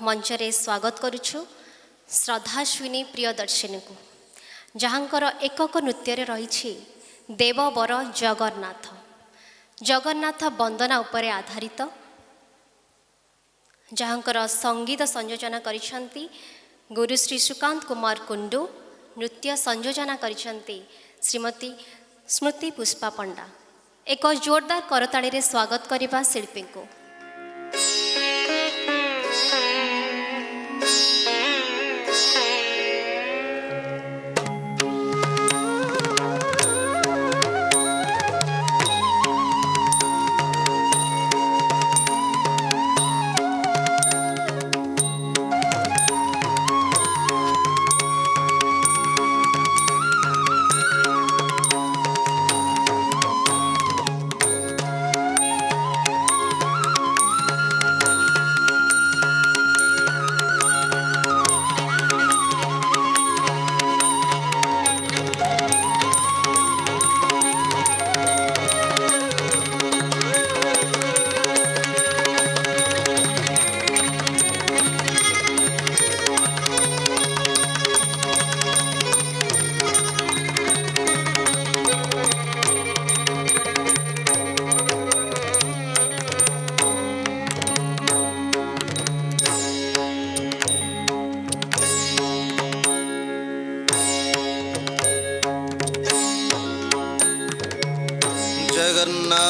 मंचरे स्वागत करुछु श्रद्धाश्विनी प्रियदर्शिनी को जहाँकर एकक नृत्य रही देवबर जगन्नाथ जगन्नाथ वंदना उपरे आधारित जहाँकर संगीत संयोजना करिसंती गुरुश्री सुकांत कुमार कुंडू नृत्य संयोजना करिसंती श्रीमती स्मृति पुष्पा पंडा। एक जोरदार करताड़ी रे स्वागत करिबा शिल्पी को।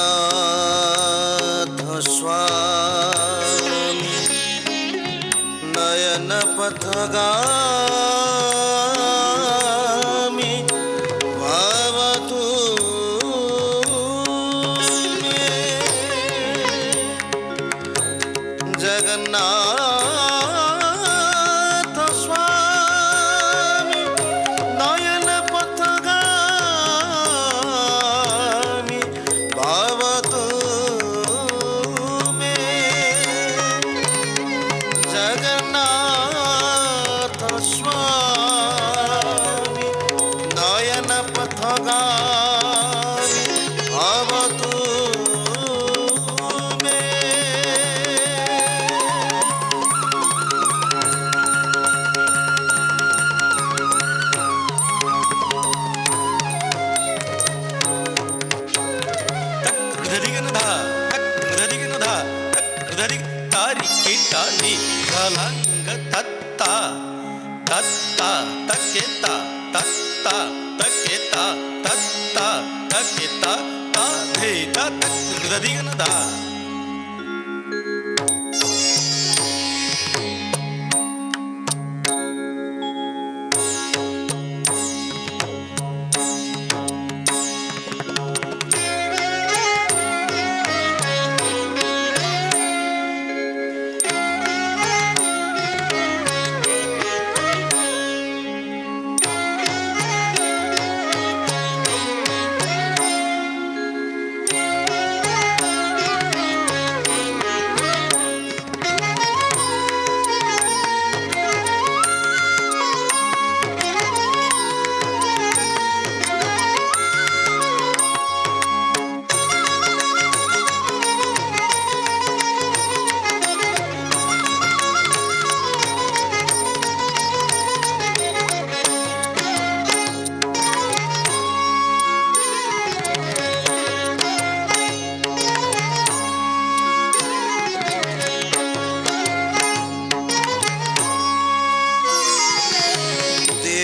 जगन्नाथ स्वामी नयन पथगामी भवतु मे जगन्नाथ स्वामी नयन पथगामी भवतु मे जगन्नाथ स्वामी नयन पथगामी भवतु मे। ढलंग तत्ता तत्ता तकेता तत्ता तकेता तत्ता तकेता ता धेता तक धा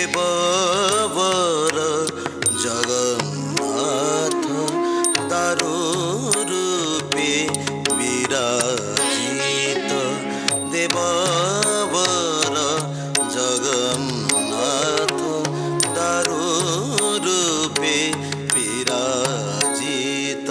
देववर जगन्नाथ दारु रूपे विराजित देववर जगन्नाथ दारु रूपे विराजित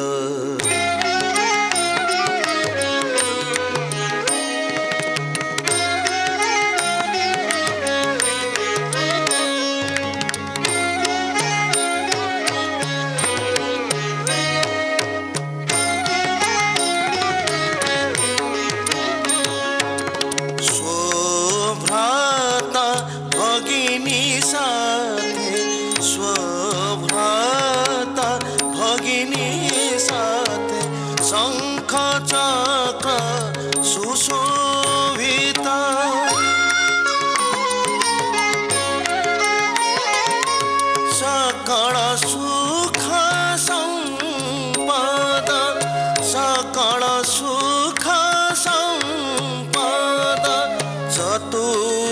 चतुर